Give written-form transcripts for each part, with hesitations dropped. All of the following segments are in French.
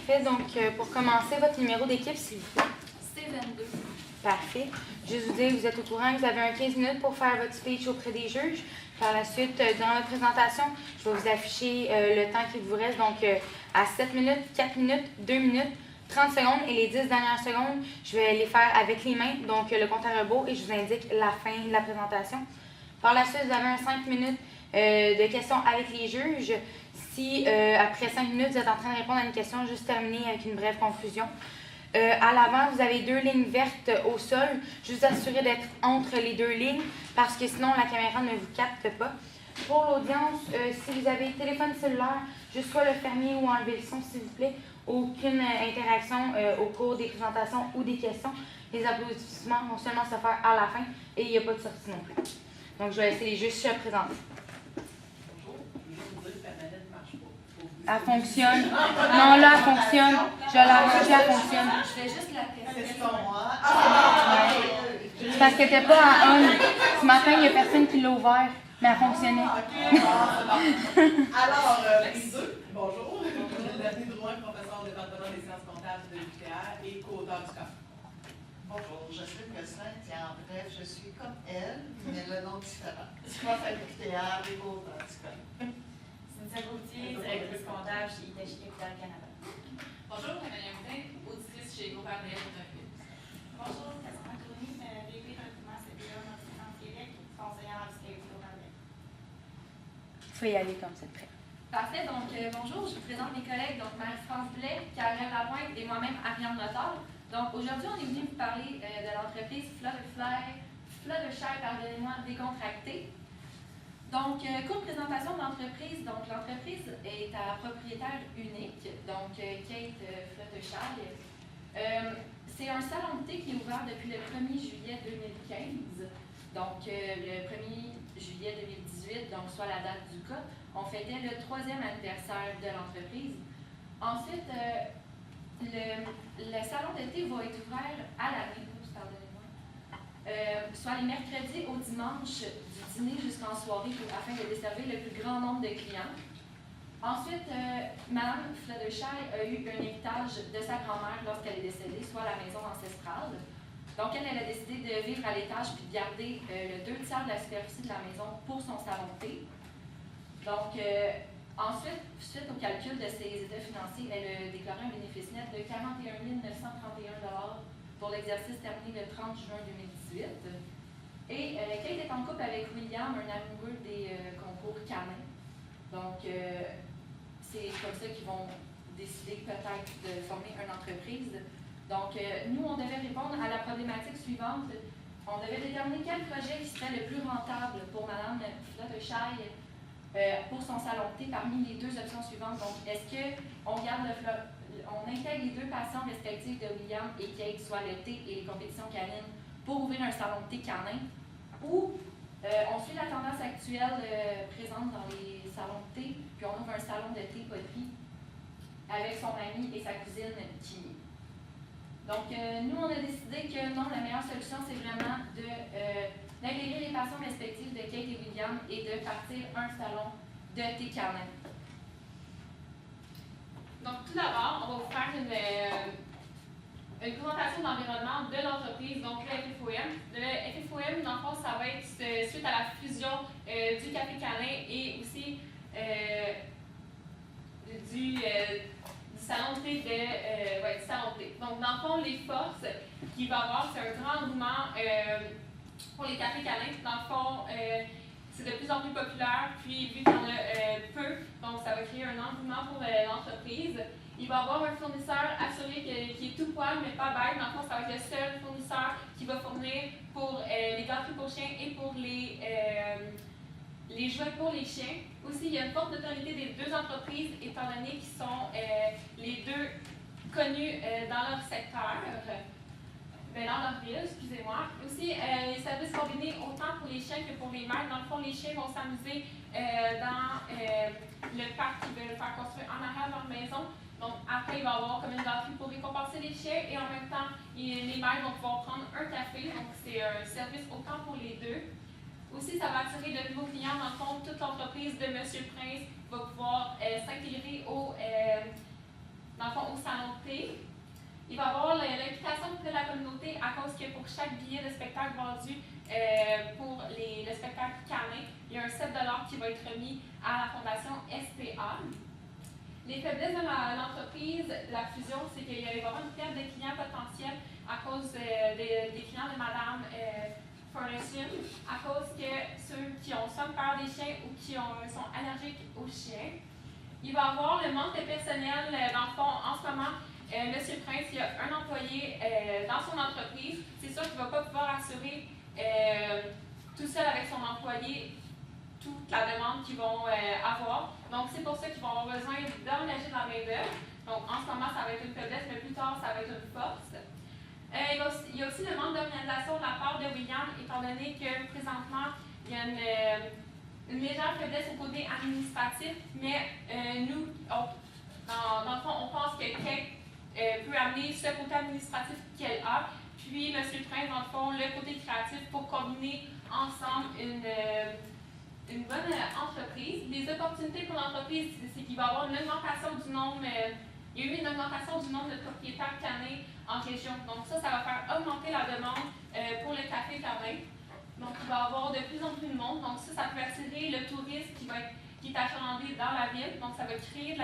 Parfait. Donc, pour commencer, votre numéro d'équipe, s'il vous plaît. C22. Parfait. Juste vous dire, vous êtes au courant que vous avez un 15 minutes pour faire votre speech auprès des juges. Par la suite, dans la présentation, je vais vous afficher le temps qu'il vous reste. Donc, à 7 minutes, 4 minutes, 2 minutes, 30 secondes et les 10 dernières secondes, je vais les faire avec les mains, donc le compte à rebours, et je vous indique la fin de la présentation. Par la suite, vous avez un 5 minutes de questions avec les juges. Si après 5 minutes, vous êtes en train de répondre à une question, juste terminer avec une brève conclusion. À l'avant, vous avez 2 lignes vertes au sol. Juste assurer d'être entre les 2 lignes parce que sinon, la caméra ne vous capte pas. Pour l'audience, si vous avez téléphone cellulaire, juste soit le fermer ou enlever le son, s'il vous plaît. Aucune interaction au cours des présentations ou des questions. Les applaudissements vont seulement se faire à la fin et il n'y a pas de sortie non plus. Donc, je vais laisser les juges se présenter. Elle fonctionne. Non, là, elle fonctionne. Je l'ai affichée, elle fonctionne. Je vais juste la tester. C'est parce qu'elle n'était pas en on. Ce matin, il n'y a personne qui l'a ouvert, mais elle fonctionnait. Alors, bonjour. Daphné Drouin, professeur au département des sciences comptables de l'UQTR et co-auteur du CAP. Bonjour, je suis Gosselin, en bref, je suis comme elle, mais le nom différent. Prof à l'UQTR et co-auteur du CAP. Cynthia Gauthier, directrice comptable chez Hitachi Capital Canada. Bonjour, Emmanuel Moutin, auditrice chez Groupe RDS Automobile. Bonjour, Cassandra Tourny, VP recrutement CPA en Québec, conseillère en fiscalité au Québec. Il faut y aller comme c'est prêt. Parfait, donc bonjour, je vous présente mes collègues, donc Marie-France Blais, Karen Lapointe et moi-même Ariane Notar. Donc aujourd'hui, on est venu vous parler de l'entreprise Fluttershy, pardonnez-moi, décontractée. Donc, courte présentation de l'entreprise. Donc, l'entreprise est à propriétaire unique, donc Kate Fluttershy. C'est un salon de thé qui est ouvert depuis le 1er juillet 2015. Donc, le 1er juillet 2018, donc soit la date du cas, on fêtait le 3e anniversaire de l'entreprise. Ensuite, le salon de thé va être ouvert à l'année, soit les mercredis au dimanche du dîner jusqu'en soirée afin de desservir le plus grand nombre de clients. Ensuite, Mme Fluttershy a eu un héritage de sa grand-mère lorsqu'elle est décédée, soit la maison ancestrale. Donc, elle a décidé de vivre à l'étage puis de garder le 2 tiers de la superficie de la maison pour son salon de thé. Donc, ensuite, suite au calcul de ses états financiers, elle a déclaré un bénéfice net de 41 931 $ pour l'exercice terminé le 30 juin 2018. Et Kate est en couple avec William, un amoureux des concours canins. Donc, c'est comme ça qu'ils vont décider peut-être de former une entreprise. Donc, nous, on devait répondre à la problématique suivante. On devait déterminer quel projet qui serait le plus rentable pour Mme Fluttershy pour son salon de thé parmi les 2 options suivantes. Donc, est-ce qu'on garde on intègre les 2 passions respectives de William et Kate, soit le thé et les compétitions canines, pour ouvrir un salon de thé canin, ou on suit la tendance actuelle présente dans les salons de thé, puis on ouvre un salon de thé poterie avec son ami et sa cousine Kimi. Donc, nous, on a décidé que non, la meilleure solution, c'est vraiment d'intégrer les passions respectives de Kate et William et de partir un salon de thé canin. Donc, tout d'abord, on va vous faire une présentation de l'environnement de l'entreprise, donc le FFOM. Le FFOM, dans le fond, ça va être suite à la fusion du Café Canin et aussi du salon de thé du salon de thé. Donc, dans le fond, les forces qu'il va y avoir, c'est un grand engouement pour les cafés canins. Dans le fond, c'est de plus en plus populaire, puis vu qu'il y en a peu, donc ça va créer un engouement pour l'entreprise. Il va y avoir un fournisseur assuré qui est tout poil, mais pas bête. Dans le fond, ça va être le seul fournisseur qui va fournir pour les gâteries pour chiens et pour les jouets pour les chiens. Aussi, il y a une forte notoriété des 2 entreprises, étant donné qu'ils sont les 2 connus dans leur secteur. Dans leur ville, excusez-moi. Aussi, les services combinés autant pour les chiens que pour les maîtres. Dans le fond, les chiens vont s'amuser dans le parc qu'ils veulent faire construire en arrière de leur maison. Donc, après, il va y avoir comme une gâterie pour récompenser les chiens et en même temps, les maîtres vont pouvoir prendre un café. Donc, c'est un service autant pour les 2. Aussi, ça va attirer de nouveaux clients. Dans le fond, toute l'entreprise de M. Prince va pouvoir s'intégrer au salon T. Il va y avoir l'implication de la communauté à cause que pour chaque billet de spectacle vendu pour le spectacle canin, il y a un 7 $ qui va être remis à la fondation SPA. Les faiblesses de l'entreprise, la fusion, c'est qu'il va y avoir une perte de clients potentiels à cause des clients de Madame Furniture, à cause que ceux qui ont soit peur des chiens ou qui sont allergiques aux chiens. Il va y avoir le manque de personnel. Dans le fond, en ce moment, M. Prince, il y a un employé dans son entreprise. C'est sûr qu'il ne va pas pouvoir assurer tout seul avec son employé toute la demande qu'ils vont avoir. Donc, c'est pour ça qu'ils vont avoir besoin d'engager de la main-d'œuvre. Donc, en ce moment, ça va être une faiblesse, mais plus tard, ça va être une force. Il y a aussi le manque d'organisation de la part de William, étant donné que présentement, il y a une légère faiblesse au côté administratif, mais nous, dans le fond, on pense que Kate peut amener ce côté administratif qu'elle a, puis M. Prince, dans le fond, le côté créatif pour combiner ensemble une bonne entreprise. Les opportunités pour l'entreprise, c'est qu'il va y avoir une augmentation du nombre, il y a eu une augmentation du nombre de propriétaires canins en région. Donc ça va faire augmenter la demande pour le café canin. Donc il va y avoir de plus en plus de monde. Donc ça peut attirer le tourisme qui est achalandé dans la ville. Donc ça va créer de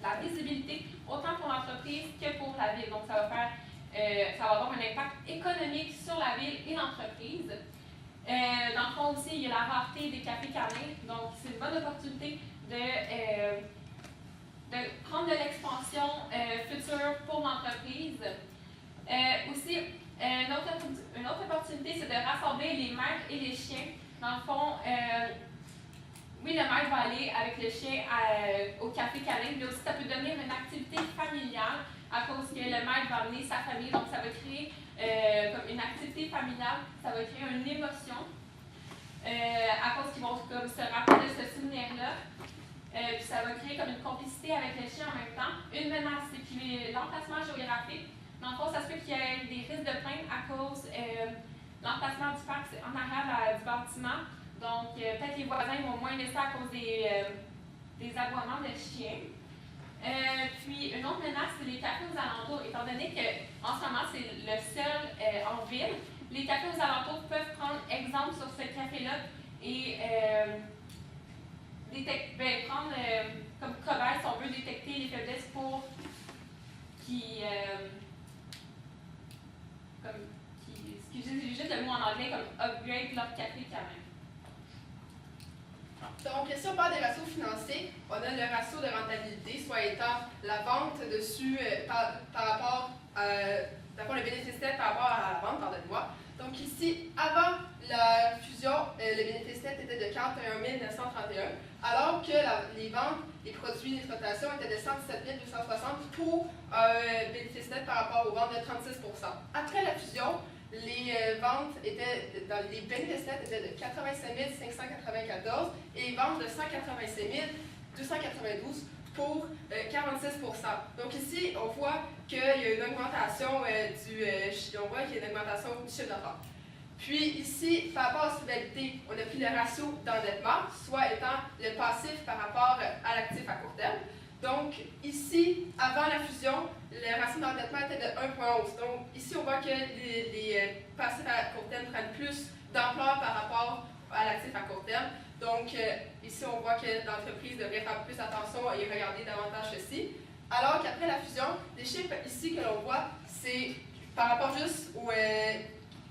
la visibilité autant pour l'entreprise que pour la ville. Donc ça va avoir un impact économique sur la ville et l'entreprise. Dans le fond aussi, il y a la rareté des cafés canins, donc c'est une bonne opportunité de prendre de l'expansion future pour l'entreprise. Aussi, une autre opportunité, c'est de rassembler les maîtres et les chiens. Dans le fond, oui, le maître va aller avec le chien au café canin, mais aussi ça peut devenir une activité familiale à cause que le maître va amener sa famille, donc ça va créer comme une activité familiale, ça va créer une émotion à cause qu'ils vont comme, se rappeler de ce souvenir-là. Puis ça va créer comme une complicité avec le chien en même temps. Une menace, c'est que l'emplacement géographique. Dans le fond, ça se peut qu'il y ait des risques de plainte à cause l'emplacement du parc, c'est en arrière du bâtiment. Donc, peut-être les voisins vont moins laisser à cause des aboiements de chiens. Puis, une autre menace, c'est les cafés aux alentours. Étant donné qu'en ce moment, c'est le seul en ville, les cafés aux alentours peuvent prendre exemple sur ce café-là et prendre comme cobaye, si on veut, détecter les faiblesses pour excusez juste le mot en anglais, comme upgrade leur café quand même. Donc, si on parle des ratios financiers, on a le ratio de rentabilité, soit étant la vente dessus par rapport le bénéfice net par rapport à la vente, pardonnez-moi. Donc ici, avant la fusion, le bénéfice net était de 41 931, alors que les ventes, les produits d'exploitation étaient de 117 260 pour un bénéfice net par rapport aux ventes de 36 %. Après la fusion, les ventes les bénéfices nets étaient de 85 594 et les ventes de 185 292 pour 46 %. Donc ici, on voit qu'il y a une augmentation du chiffre d'affaires. Puis ici, par rapport à la solvabilité, on a pris le ratio d'endettement, soit étant le passif par rapport à l'actif à court terme. Donc ici, avant la fusion, le ratio d'endettement était de 1,11. Donc ici, on voit que les passifs à court terme prennent plus d'ampleur par rapport à l'actif à court terme. Donc ici, on voit que l'entreprise devrait faire plus attention et regarder davantage ceci. Alors qu'après la fusion, les chiffres ici que l'on voit, c'est par rapport juste au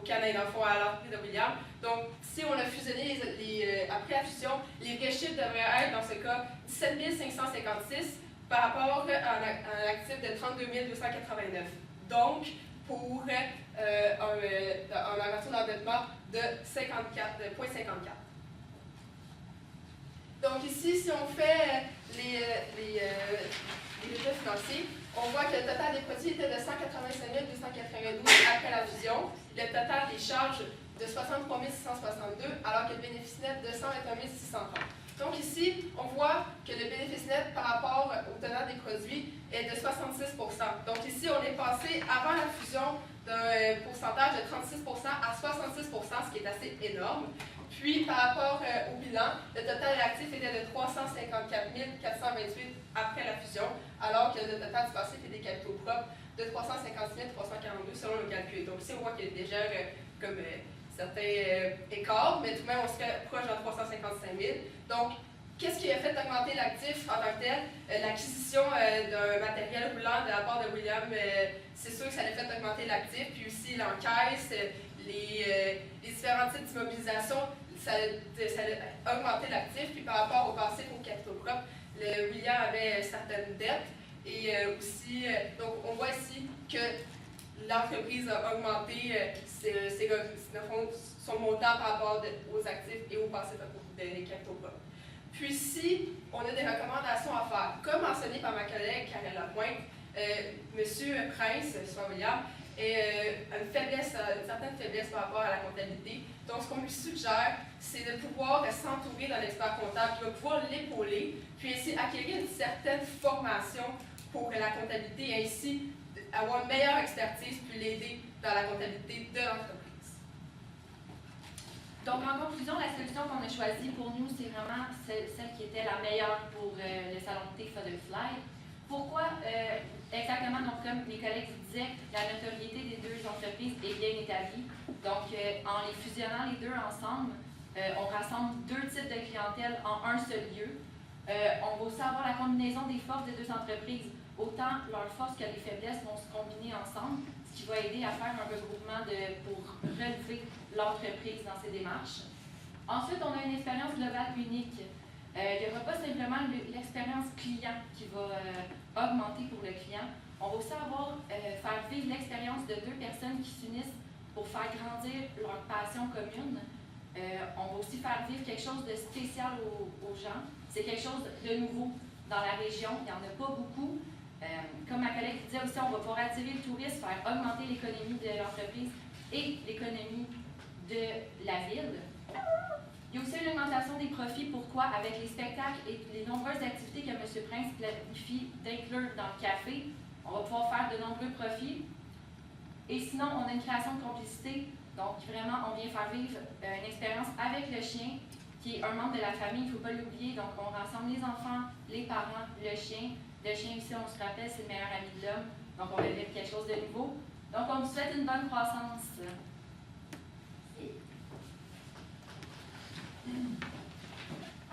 Canada, dans le fond, à l'entreprise de William. Donc, si on a fusionné après la fusion, les vrais chiffres devraient être, dans ce cas, 17 556 par rapport à un actif de 32 289. Donc, pour un ratio d'endettement de 0,54. Donc ici, si on fait les résultats financiers, on voit que le total des produits était de 185 292 après la fusion, le total des charges de 63 662, alors que le bénéfice net de 121 630. Donc ici, on voit que le bénéfice net par rapport au total des produits est de 66 %. Donc ici, on est passé avant la fusion d'un pourcentage de 36 % à 66 %, ce qui est assez énorme. Puis, par rapport au bilan, le total actif était de 354 428 après la fusion, alors que que le total du passif et des capitaux propres de 350 342 selon le calcul. Donc ici, on voit qu'il y a déjà certains écarts, mais tout de même, on serait proche de 355 000. Donc, qu'est-ce qui a fait augmenter l'actif en tant que tel? L'acquisition d'un matériel roulant de la part de William, c'est sûr que ça a fait augmenter l'actif. Puis aussi l'encaisse, les différents types d'immobilisation, ça a augmenté l'actif. Puis par rapport au passif au capitaux propres, William avait certaines dettes. Et aussi, donc on voit ici que l'entreprise a augmenté son montant par rapport aux actifs et au passif des capitaux propres. Puis ici, on a des recommandations à faire. Comme mentionné par ma collègue Karel Lapointe, M. Prince, soit William, a une certaine faiblesse par rapport à la comptabilité. Donc, ce qu'on lui suggère, c'est de pouvoir s'entourer d'un expert comptable qui va pouvoir l'épauler, puis ainsi acquérir une certaine formation pour la comptabilité et ainsi avoir une meilleure expertise puis l'aider dans la comptabilité de l'entreprise. Donc, en conclusion, la solution qu'on a choisie pour nous, c'est vraiment celle qui était la meilleure pour le salon de thé Fly. Pourquoi exactement? Donc, comme mes collègues disaient, la notoriété des deux entreprises est bien établie. Donc, en les fusionnant les deux ensemble, on rassemble deux types de clientèle en un seul lieu. On va aussi avoir la combinaison des forces des deux entreprises. Autant leurs forces que les faiblesses vont se combiner ensemble, ce qui va aider à faire un regroupement pour relever l'entreprise dans ses démarches. Ensuite, on a une expérience globale unique. Il n'y aura pas simplement l'expérience client qui va augmenter pour le client. On va aussi faire vivre l'expérience de deux personnes qui s'unissent pour faire grandir leur passion commune. On va aussi faire vivre quelque chose de spécial aux gens. C'est quelque chose de nouveau dans la région. Il n'y en a pas beaucoup. Comme ma collègue disait aussi, on va pouvoir attirer le tourisme, faire augmenter l'économie de l'entreprise et l'économie de la ville. Il y a aussi une augmentation des profits. Pourquoi? Avec les spectacles et les nombreuses activités que M. Prince planifie d'inclure dans le café, on va pouvoir faire de nombreux profits. Et sinon, on a une création de complicité. Donc, vraiment, on vient faire vivre une expérience avec le chien, qui est un membre de la famille, il ne faut pas l'oublier. Donc, on rassemble les enfants, les parents, le chien. Le chien ici, on se rappelle, c'est le meilleur ami de l'homme. Donc, on va vivre quelque chose de nouveau. Donc, on vous souhaite une bonne croissance.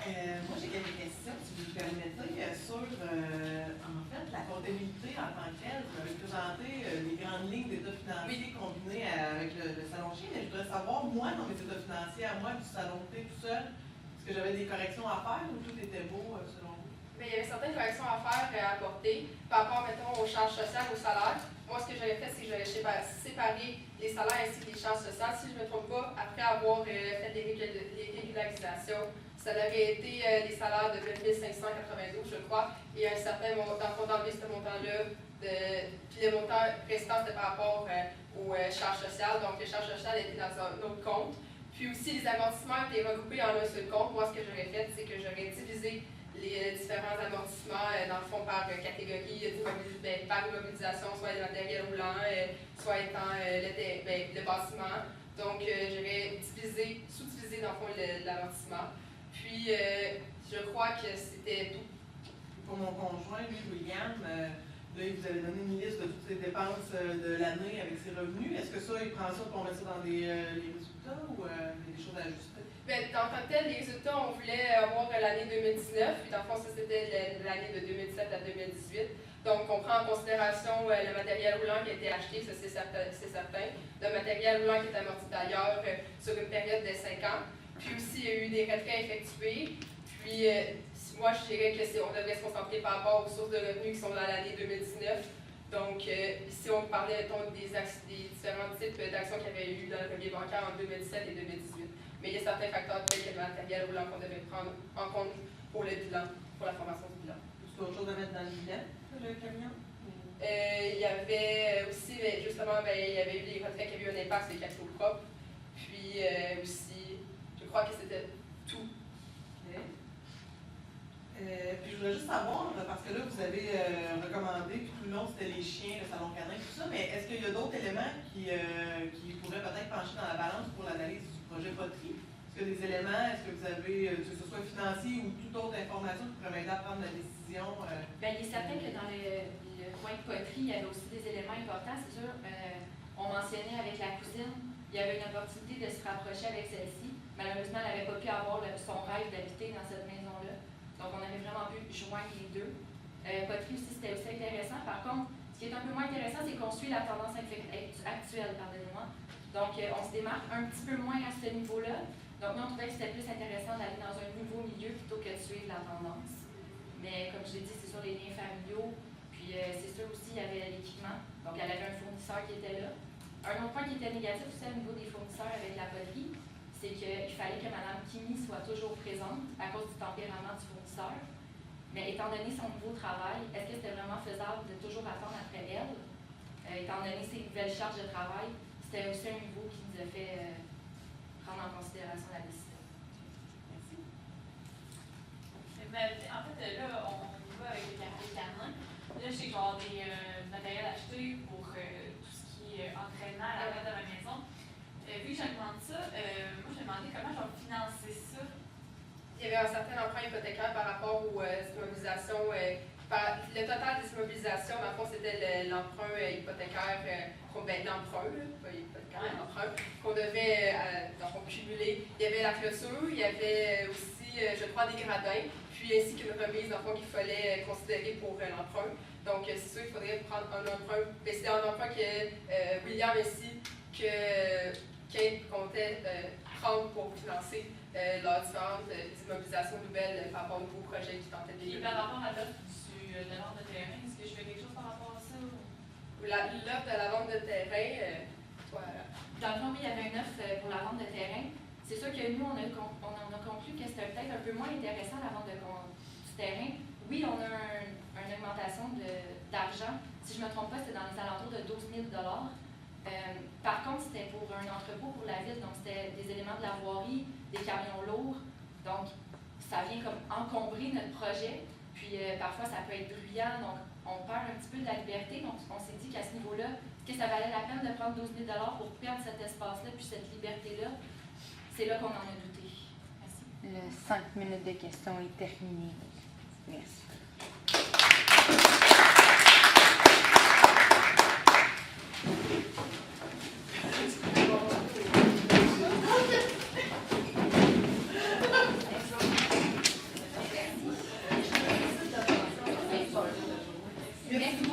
Moi, j'ai quelques questions, si vous me permettez, sur en fait, la comptabilité en tant que telle. Vous avez présenté les grandes lignes d'états financiers combinés avec le salon chien, mais je voudrais savoir, moi, dans mes états financiers, à moi, du salon thé tout seul, est-ce que j'avais des corrections à faire ou tout était beau selon vous? Mais il y avait certaines corrections à faire et à apporter par rapport, mettons, aux charges sociales, aux salaires. Moi, ce que j'avais fait, c'est que j'avais séparé les salaires ainsi que les charges sociales. Si je ne me trompe pas, après avoir fait les régularisations, ça aurait été les salaires de 2592, je crois, et un certain montant, d'enlever ce montant-là. Puis le montant restant, c'était par rapport aux charges sociales. Donc, les charges sociales étaient dans un autre compte. Puis aussi, les amortissements étaient regroupés en un seul compte. Moi, ce que j'aurais fait, c'est que j'aurais divisé les différents amortissements, dans le fond, par catégorie, par immobilisation, soit le matériel roulant, soit étant le bâtiment. Donc, j'aurais sous-divisé, dans le fond, l'amortissement. Puis, je crois que c'était tout. Pour mon conjoint, lui, William, là, il vous avez donné une liste de toutes ses dépenses de l'année avec ses revenus. Est-ce que ça, il prend ça pour mettre ça dans les résultats ou des choses à ajuster? Bien, en tant que tel, les résultats, on voulait avoir l'année 2019, puis dans le fond, ça c'était l'année de 2017 à 2018. Donc, on prend en considération le matériel roulant qui a été acheté, ça c'est certain. Le matériel roulant qui est amorti d'ailleurs sur une période de 5 ans. Puis aussi, il y a eu des retraits effectués. Puis, moi, je dirais qu'on devrait se concentrer par rapport aux sources de revenus qui sont dans l'année 2019. Donc, ici, on parlait des différents types d'actions qu'il y avait eu dans le premier bancaire en 2017 et 2018. Mais il y a certains facteurs tels que le matériel roulant qu'on devait prendre en compte pour le bilan, pour la formation du bilan. Est-ce qu'il y a autre chose à mettre dans le bilan, le camion? Il y avait aussi, justement, il y avait eu des retraits qui avaient eu un impact sur les capitaux propres. Puis aussi, je crois que c'était tout. Okay. Puis je voudrais juste savoir, parce que là, vous avez recommandé, puis tout le long, c'était les chiens, le salon canin, tout ça, mais est-ce qu'il y a d'autres éléments qui pourraient peut-être pencher dans la balance pour l'analyse du projet poterie? Est-ce qu'il y a des éléments, est-ce que vous avez, que ce soit financier ou toute autre information qui pourrait m'aider à prendre la décision? Bien, il est certain que dans de poterie, il y avait aussi des éléments importants, c'est sûr. On mentionnait avec la cousine, il y avait une opportunité de se rapprocher avec celle-ci. Malheureusement, elle n'avait pas pu avoir son rêve d'habiter dans cette maison-là. Donc, on avait vraiment pu joindre les deux. Poterie aussi, c'était aussi intéressant. Par contre, ce qui est un peu moins intéressant, c'est qu'on suit la tendance actuelle, pardonnez-moi. Donc, on se démarque un petit peu moins à ce niveau-là. Donc, nous, on trouvait que c'était plus intéressant d'aller dans un nouveau milieu plutôt que de suivre la tendance. Mais comme je l'ai dit, c'est sur les liens familiaux. Puis, c'est sûr aussi, il y avait l'équipement. Donc, elle avait un fournisseur qui était là. Un autre point qui était négatif aussi au niveau des fournisseurs avec la poterie, c'est qu'il fallait que Mme Kimi soit toujours présente à cause du tempérament du fournisseur. Mais étant donné son nouveau travail, est-ce que c'était vraiment faisable de toujours attendre après elle? Étant donné ses nouvelles charges de travail, c'était aussi un niveau qui nous a fait prendre en considération la décision. Merci. En fait, là, on y va avec le café canin. Là, je sais qu'il va y avoir des matériels achetés pour tout ce qui est entraînement à la base de ma maison. Vu que je demande ça, moi, je me demandais comment je vais financer ça. Il y avait un certain emprunt hypothécaire par rapport aux immobilisations. Le total des immobilisations, dans le fond, c'était l'emprunt hypothécaire, l'emprunt qu'on devait cumuler. Il y avait la clôture, il y avait aussi, je crois, des gradins, puis ainsi qu'une remise, dans le fond, qu'il fallait considérer pour l'emprunt. Donc, c'est sûr qu'il faudrait prendre un emprunt. C'était un emprunt que William ici, que Kate comptait prendre pour financer leurs différentes immobilisations nouvelles par rapport aux nouveaux projets qui tentaient de Puis, par rapport à l'offre de la vente de terrain, est-ce que je fais quelque chose par rapport à ça? L'offre de la vente de terrain, Dans le fond, oui, il y avait une offre pour la vente de terrain. C'est sûr que nous, on a conclu que c'était peut-être un peu moins intéressant la vente du terrain. Oui, on a une augmentation d'argent. Si je ne me trompe pas, c'était dans les alentours de 12 000 Par contre, c'était pour un entrepôt pour la ville, donc c'était des éléments de la voirie, des camions lourds. Donc, ça vient comme encombrer notre projet. Puis parfois, ça peut être bruyant, donc on perd un petit peu de la liberté. Donc, on s'est dit qu'à ce niveau-là, est-ce que ça valait la peine de prendre 12 000 pour perdre cet espace-là puis cette liberté-là? C'est là qu'on en a douté. Merci. Le 5 minutes de questions est terminé. Merci. Merci